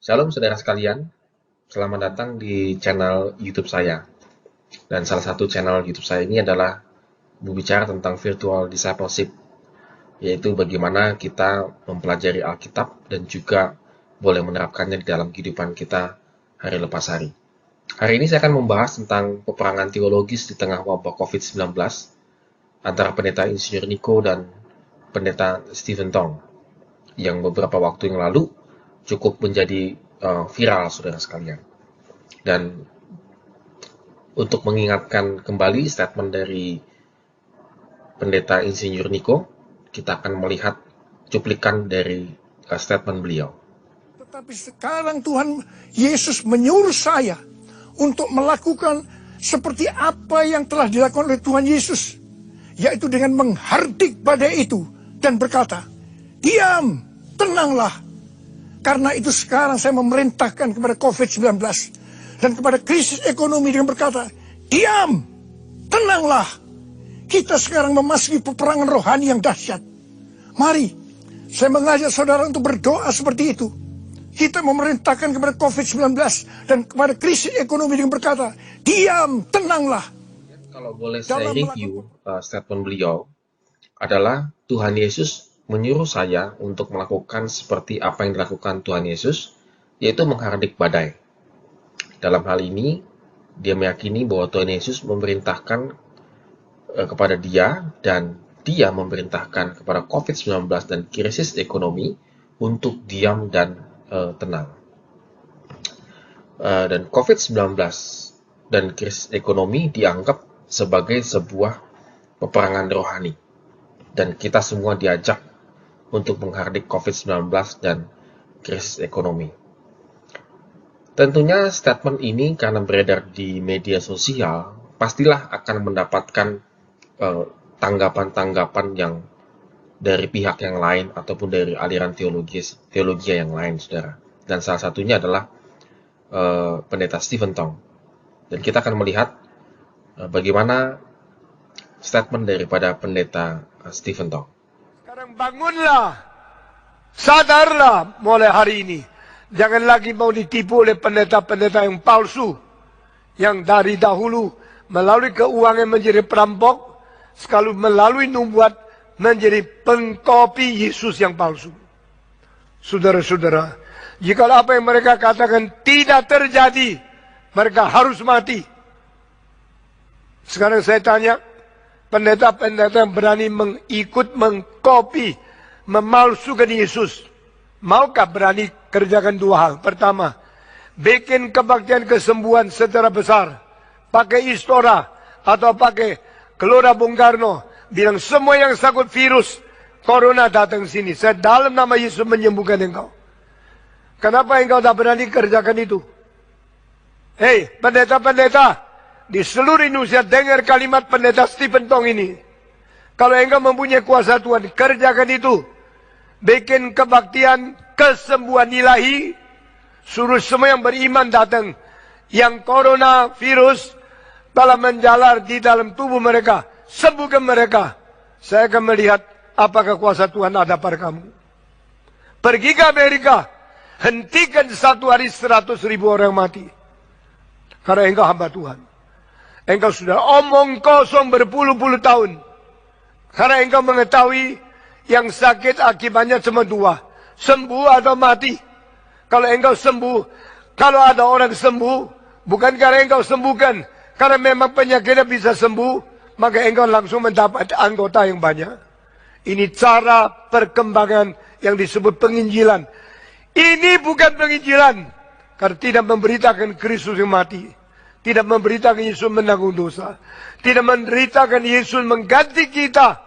Shalom saudara sekalian, selamat datang di channel YouTube saya. Dan salah satu channel YouTube saya ini adalah berbicara tentang virtual discipleship, yaitu bagaimana kita mempelajari Alkitab dan juga boleh menerapkannya di dalam kehidupan kita hari lepas hari. Hari ini saya akan membahas tentang peperangan teologis di tengah wabah COVID-19 antara pendeta Insinyur Nico dan pendeta Stephen Tong, yang beberapa waktu yang lalu cukup menjadi viral, saudara sekalian. Dan untuk mengingatkan kembali statement dari pendeta Insinyur Nico, kita akan melihat cuplikan dari statement beliau. Tetapi sekarang Tuhan Yesus menyuruh saya untuk melakukan seperti apa yang telah dilakukan oleh Tuhan Yesus, yaitu dengan menghardik badai itu dan berkata, "Diam, tenanglah." Karena itu sekarang saya memerintahkan kepada COVID-19 dan kepada krisis ekonomi dengan berkata, "Diam, tenanglah." Kita sekarang memasuki peperangan rohani yang dahsyat. Mari, saya mengajak saudara untuk berdoa seperti itu. Kita memerintahkan kepada COVID-19 dan kepada krisis ekonomi dengan berkata, "Diam, tenanglah." Kalau boleh saya review statement beliau adalah Tuhan Yesus menyuruh saya untuk melakukan seperti apa yang dilakukan Tuhan Yesus, yaitu menghardik badai. Dalam hal ini, dia meyakini bahwa Tuhan Yesus memerintahkan kepada dia dan dia memerintahkan kepada COVID-19 dan krisis ekonomi untuk diam dan tenang. Dan COVID-19 dan krisis ekonomi dianggap sebagai sebuah peperangan rohani. Dan kita semua diajak untuk menghardik COVID-19 dan krisis ekonomi. Tentunya statement ini karena beredar di media sosial, pastilah akan mendapatkan tanggapan-tanggapan yang dari pihak yang lain ataupun dari aliran teologi yang lain, saudara. Dan salah satunya adalah pendeta Stephen Tong. Dan kita akan melihat bagaimana statement daripada pendeta Stephen Tong. Sekarang bangunlah, sadarlah mulai hari ini. Jangan lagi mau ditipu oleh pendeta-pendeta yang palsu, yang dari dahulu melalui keuangan menjadi perampok, sekali melalui nubuat menjadi pengkopi Yesus yang palsu. Saudara-saudara, jika apa yang mereka katakan tidak terjadi, mereka harus mati. Sekarang saya tanya, pendeta-pendeta yang berani mengkopi, memalsukan Yesus, maukah berani kerjakan dua hal? Pertama, bikin kebaktian kesembuhan secara besar, pakai istora atau pakai Gelora Bung Karno, bilang semua yang sakit virus corona datang sini, saya dalam nama Yesus menyembuhkan engkau. Kenapa engkau tak berani kerjakan itu? Hei, pendeta-pendeta di seluruh Indonesia, dengar kalimat pendeta Stephen Tong ini. Kalau engkau mempunyai kuasa Tuhan, kerjakan itu. Bikin kebaktian kesembuhan ilahi, suruh semua yang beriman datang. Yang corona virus telah menjalar di dalam tubuh mereka, sembuhkan mereka. Saya akan melihat apakah kuasa Tuhan ada pada kamu. Pergi ke Amerika, hentikan satu hari 100.000 orang mati. Karena engkau hamba Tuhan. Engkau sudah omong kosong berpuluh-puluh tahun. Karena engkau mengetahui yang sakit akibatnya cuma dua, sembuh atau mati. Kalau engkau sembuh, kalau ada orang sembuh, bukan karena engkau sembuhkan, karena memang penyakitnya bisa sembuh, maka engkau langsung mendapat anggota yang banyak. Ini cara perkembangan yang disebut penginjilan. Ini bukan penginjilan, karena tidak memberitakan Kristus yang mati, tidak memberitakan Yesus menanggung dosa, tidak memberitakan Yesus mengganti kita,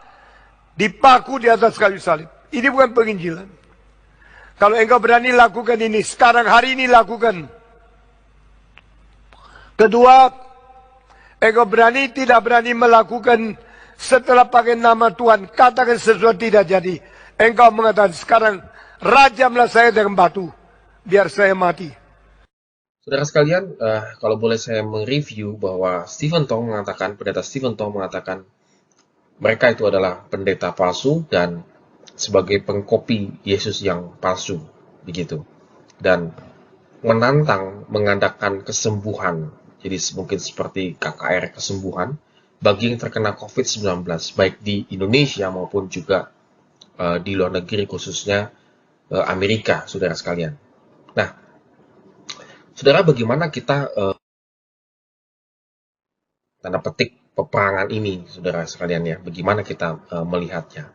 dipaku di atas kayu salib. Ini bukan penginjilan. Kalau engkau berani lakukan ini, sekarang hari ini lakukan. Kedua, engkau berani tidak berani melakukan setelah pakai nama Tuhan, katakan sesuatu tidak jadi. Engkau mengatakan sekarang, rajamlah saya dengan batu, biar saya mati. Saudara sekalian, kalau boleh saya mereview bahwa pendeta Stephen Tong mengatakan mereka itu adalah pendeta palsu dan sebagai pengkopi Yesus yang palsu, begitu. Dan menantang mengadakan kesembuhan, jadi mungkin seperti KKR kesembuhan, bagi yang terkena COVID-19, baik di Indonesia maupun juga di luar negeri, khususnya Amerika, saudara sekalian. Nah, saudara, bagaimana kita tanda petik peperangan ini, saudara sekalian ya, bagaimana kita melihatnya?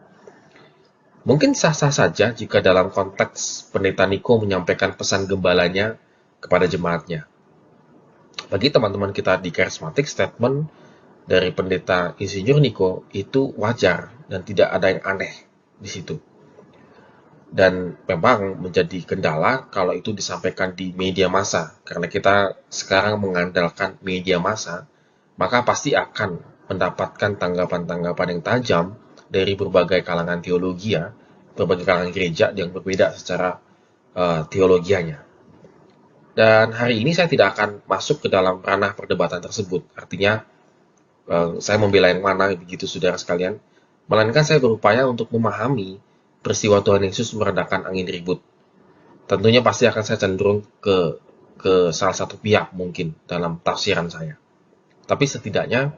Mungkin sah-sah saja jika dalam konteks Pendeta Niko menyampaikan pesan gembalanya kepada jemaatnya. Bagi teman-teman kita di karismatik, statement dari Pendeta Insinyur Niko itu wajar dan tidak ada yang aneh di situ. Dan memang menjadi kendala kalau itu disampaikan di media massa, karena kita sekarang mengandalkan media massa, maka pasti akan mendapatkan tanggapan-tanggapan yang tajam dari berbagai kalangan teologi ya, berbagai kalangan gereja yang berbeda secara teologianya. Dan hari ini saya tidak akan masuk ke dalam ranah perdebatan tersebut. Artinya, saya membela yang mana begitu saudara sekalian. Melainkan saya berupaya untuk memahami peristiwa Tuhan Yesus meredakan angin ribut. Tentunya pasti akan saya cenderung ke salah satu pihak mungkin dalam tafsiran saya. Tapi setidaknya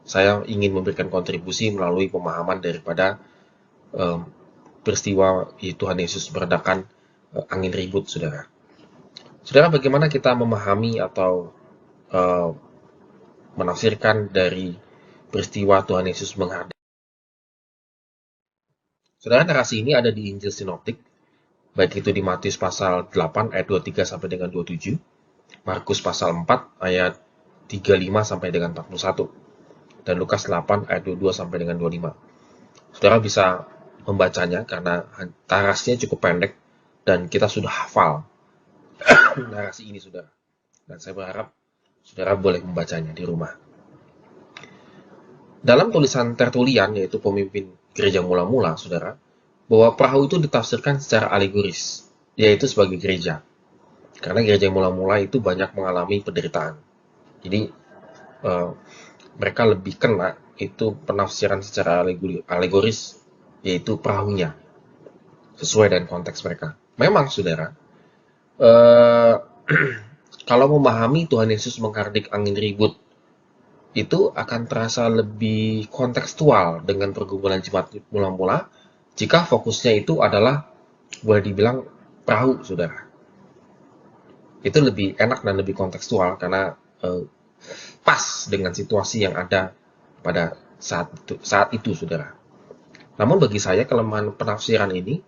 saya ingin memberikan kontribusi melalui pemahaman daripada peristiwa Tuhan Yesus meredakan angin ribut, saudara. Saudara, bagaimana kita memahami atau menafsirkan dari peristiwa Tuhan Yesus menghadap? Saudara, narasi ini ada di Injil Sinoptik, baik itu di Matius pasal 8 ayat 23 sampai dengan 27, Markus pasal 4 ayat 35 sampai dengan 41, dan Lukas 8 ayat 22 sampai dengan 25. Saudara bisa membacanya karena narasinya cukup pendek dan kita sudah hafal narasi ini, saudara. Dan saya berharap saudara boleh membacanya di rumah. Dalam tulisan Tertulian, yaitu pemimpin gereja mula-mula, saudara, bahwa perahu itu ditafsirkan secara alegoris, yaitu sebagai gereja. Karena gereja mula-mula itu banyak mengalami penderitaan. Jadi, mereka lebih kena itu penafsiran secara alegoris, yaitu perahunya, sesuai dengan konteks mereka. Memang, saudara, kalau memahami Tuhan Yesus menghardik angin ribut, itu akan terasa lebih kontekstual dengan pergumulan jemaat mula-mula jika fokusnya itu adalah, boleh dibilang, perahu, saudara. Itu lebih enak dan lebih kontekstual karena pas dengan situasi yang ada pada saat itu, saudara. Namun bagi saya kelemahan penafsiran ini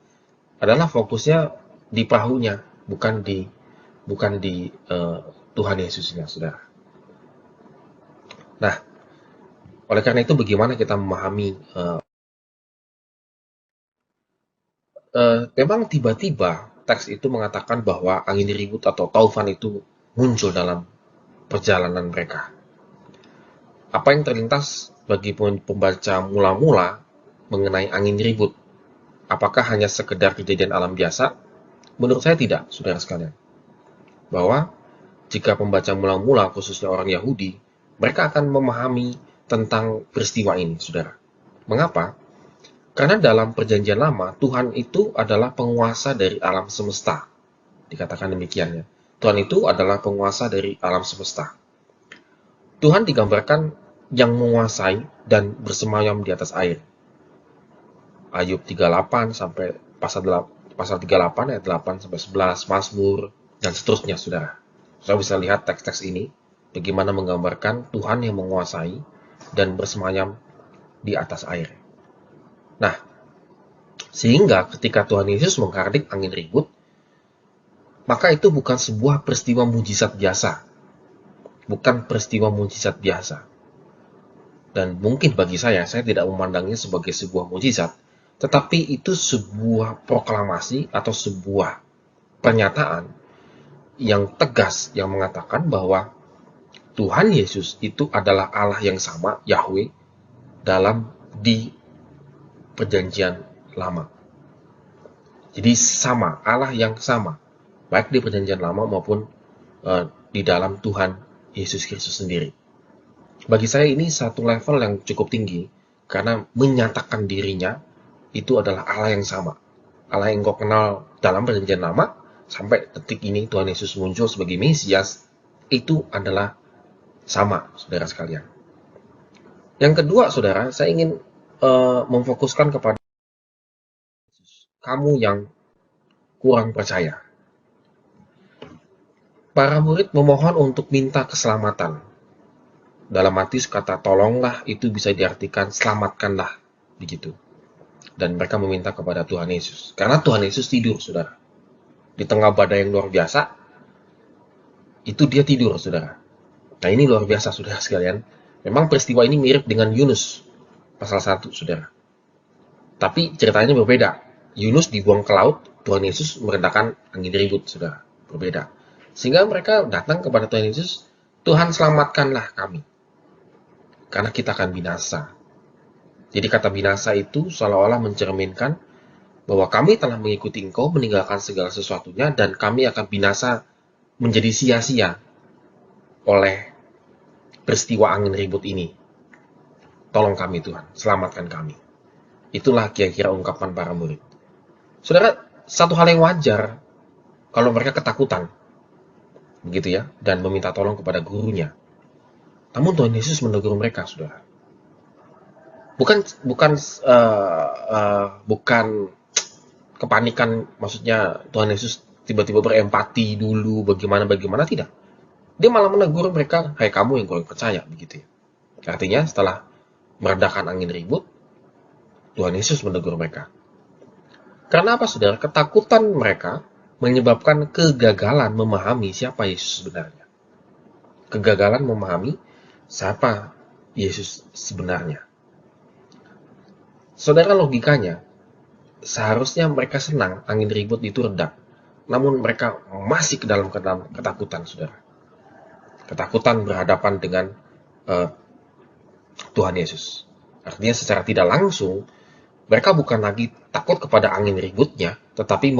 adalah fokusnya di perahunya, bukan di Tuhan Yesusnya, saudara. Nah, oleh karena itu bagaimana kita memahami memang tiba-tiba teks itu mengatakan bahwa angin ribut atau taufan itu muncul dalam perjalanan mereka. Apa yang terlintas bagi pembaca mula-mula mengenai angin ribut? Apakah hanya sekedar kejadian alam biasa? Menurut saya tidak, saudara sekalian. Bahwa jika pembaca mula-mula, khususnya orang Yahudi, mereka akan memahami tentang peristiwa ini, saudara. Mengapa? Karena dalam perjanjian lama, Tuhan itu adalah penguasa dari alam semesta. Dikatakan demikian ya. Tuhan itu adalah penguasa dari alam semesta. Tuhan digambarkan yang menguasai dan bersemayam di atas air. Ayub 38 sampai pasal 38 ayat 8 sampai 11, Mazmur, dan seterusnya, saudara. Saudara bisa lihat teks-teks ini, bagaimana menggambarkan Tuhan yang menguasai dan bersemayam di atas air. Nah, sehingga ketika Tuhan Yesus menghardik angin ribut, maka itu bukan sebuah peristiwa mujizat biasa. Bukan peristiwa mujizat biasa. Dan mungkin bagi saya tidak memandangnya sebagai sebuah mujizat, tetapi itu sebuah proklamasi atau sebuah pernyataan yang tegas yang mengatakan bahwa Tuhan Yesus itu adalah Allah yang sama, Yahweh, di perjanjian lama. Jadi sama, Allah yang sama, baik di perjanjian lama maupun di dalam Tuhan Yesus Kristus sendiri. Bagi saya ini satu level yang cukup tinggi, karena menyatakan dirinya itu adalah Allah yang sama. Allah yang kau kenal dalam perjanjian lama sampai detik ini Tuhan Yesus muncul sebagai Mesias, itu adalah sama, saudara sekalian. Yang kedua, saudara, saya ingin memfokuskan kepada kamu yang kurang percaya. Para murid memohon untuk minta keselamatan. Dalam Matius kata tolonglah itu bisa diartikan selamatkanlah, begitu. Dan mereka meminta kepada Tuhan Yesus. Karena Tuhan Yesus tidur, saudara. Di tengah badai yang luar biasa, itu dia tidur, saudara. Nah, ini luar biasa, saudara sekalian. Memang peristiwa ini mirip dengan Yunus, pasal 1, saudara. Tapi ceritanya berbeda. Yunus dibuang ke laut, Tuhan Yesus meredakan angin ribut, saudara. Berbeda. Sehingga mereka datang kepada Tuhan Yesus, Tuhan selamatkanlah kami. Karena kita akan binasa. Jadi kata binasa itu seolah-olah mencerminkan bahwa kami telah mengikuti Engkau, meninggalkan segala sesuatunya, dan kami akan binasa menjadi sia-sia oleh peristiwa angin ribut ini. Tolong kami Tuhan, selamatkan kami. Itulah kira-kira ungkapan para murid. Saudara, satu hal yang wajar kalau mereka ketakutan, begitu ya, dan meminta tolong kepada gurunya. Namun Tuhan Yesus menegur mereka, saudara. Bukan kepanikan, maksudnya Tuhan Yesus tiba-tiba berempati dulu, bagaimana, tidak. Dia malah menegur mereka, hai kamu yang kurang percaya, begitu ya. Artinya setelah meredakan angin ribut, Tuhan Yesus menegur mereka. Karena apa, saudara? Ketakutan mereka menyebabkan kegagalan memahami siapa Yesus sebenarnya. Kegagalan memahami siapa Yesus sebenarnya. Saudara, logikanya, seharusnya mereka senang angin ribut itu reda. Namun mereka masih ke dalam ketakutan, saudara. Ketakutan berhadapan dengan Tuhan Yesus. Artinya secara tidak langsung, mereka bukan lagi takut kepada angin ributnya, tetapi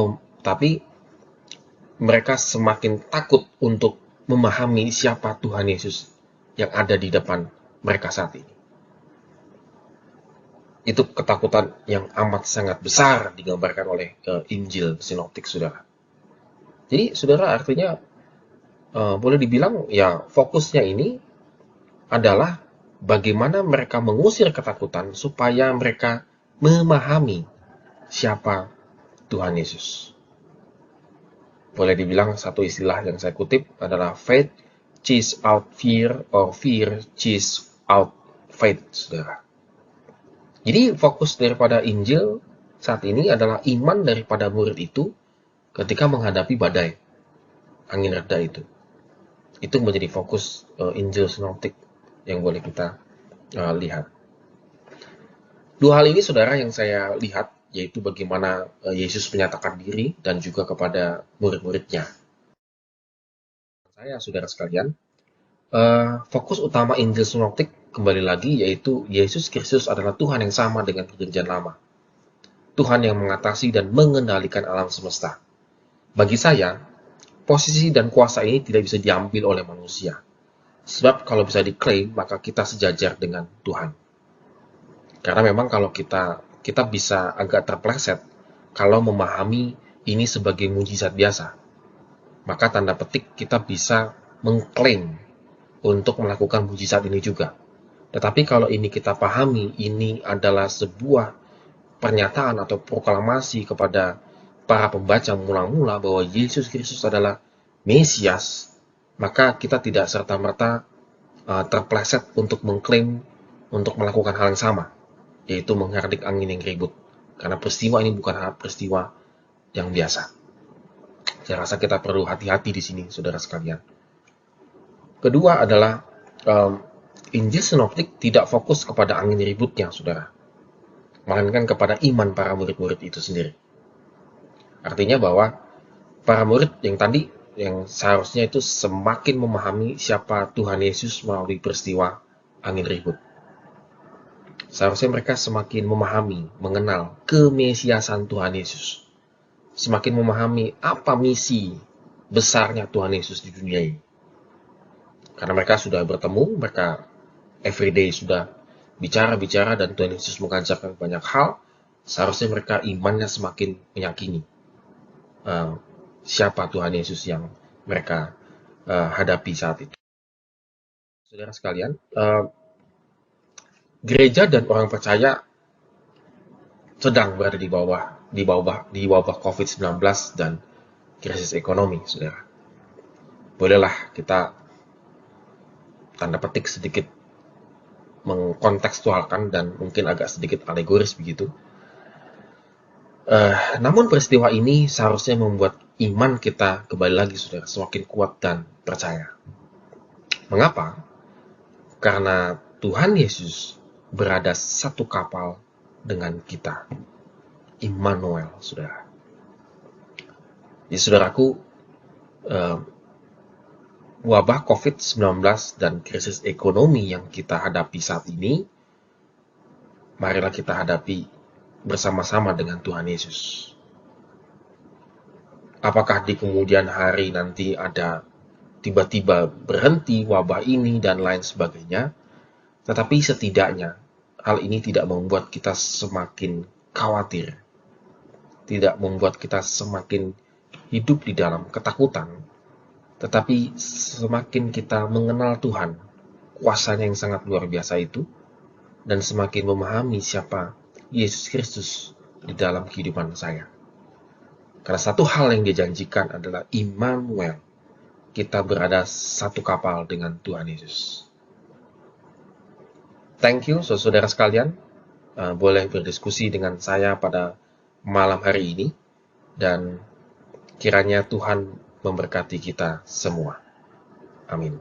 mereka semakin takut untuk memahami siapa Tuhan Yesus yang ada di depan mereka saat ini. Itu ketakutan yang amat sangat besar digambarkan oleh Injil Sinoptik, saudara. Jadi, saudara, artinya boleh dibilang ya fokusnya ini adalah bagaimana mereka mengusir ketakutan supaya mereka memahami siapa Tuhan Yesus. Boleh dibilang satu istilah yang saya kutip adalah faith chase out fear, or fear chase out faith, saudara. Jadi fokus daripada Injil saat ini adalah iman daripada murid itu ketika menghadapi badai angin reda itu. Itu menjadi fokus Injil Sinoptik yang boleh kita lihat. Dua hal ini, saudara, yang saya lihat, yaitu bagaimana Yesus menyatakan diri dan juga kepada murid-muridnya. Saya, saudara sekalian, fokus utama Injil Sinoptik kembali lagi yaitu Yesus Kristus adalah Tuhan yang sama dengan perjanjian lama. Tuhan yang mengatasi dan mengendalikan alam semesta. Bagi saya, posisi dan kuasa ini tidak bisa diambil oleh manusia. Sebab kalau bisa diklaim, maka kita sejajar dengan Tuhan. Karena memang kalau kita bisa agak terpleset kalau memahami ini sebagai mujizat biasa. Maka tanda petik kita bisa mengklaim untuk melakukan mujizat ini juga. Tetapi kalau ini kita pahami, ini adalah sebuah pernyataan atau proklamasi kepada para pembaca mula-mula bahwa Yesus Kristus adalah Mesias, maka kita tidak serta-merta terpleset untuk mengklaim untuk melakukan hal yang sama, yaitu menghardik angin yang ribut. Karena peristiwa ini bukan peristiwa yang biasa. Saya rasa kita perlu hati-hati di sini, saudara sekalian. Kedua adalah Injil Sinoptik tidak fokus kepada angin ributnya, saudara, melainkan kepada iman para murid-murid itu sendiri. Artinya bahwa para murid yang seharusnya itu semakin memahami siapa Tuhan Yesus melalui peristiwa angin ribut. Seharusnya mereka semakin memahami, mengenal kemesiasan Tuhan Yesus. Semakin memahami apa misi besarnya Tuhan Yesus di dunia ini. Karena mereka sudah bertemu, mereka everyday sudah bicara-bicara dan Tuhan Yesus mengajarkan banyak hal, seharusnya mereka imannya semakin meyakini siapa Tuhan Yesus yang mereka hadapi saat itu. Saudara sekalian, gereja dan orang percaya sedang berada di wabah COVID-19 dan krisis ekonomi, saudara. Bolehlah kita tanda petik sedikit mengkontekstualkan dan mungkin agak sedikit alegoris begitu. Namun peristiwa ini seharusnya membuat iman kita kembali lagi, saudara, semakin kuat dan percaya. Mengapa? Karena Tuhan Yesus berada satu kapal dengan kita. Immanuel, saudara. Jadi saudaraku, wabah COVID-19 dan krisis ekonomi yang kita hadapi saat ini, marilah kita hadapi bersama-sama dengan Tuhan Yesus. Apakah di kemudian hari nanti ada tiba-tiba berhenti wabah ini dan lain sebagainya, tetapi setidaknya hal ini tidak membuat kita semakin khawatir, tidak membuat kita semakin hidup di dalam ketakutan, tetapi semakin kita mengenal Tuhan, kuasanya yang sangat luar biasa itu, dan semakin memahami siapa Yesus Kristus di dalam kehidupan saya. Karena satu hal yang dijanjikan adalah Immanuel, kita berada satu kapal dengan Tuhan Yesus. Thank you, saudara sekalian. Boleh berdiskusi dengan saya pada malam hari ini, dan kiranya Tuhan memberkati kita semua. Amin.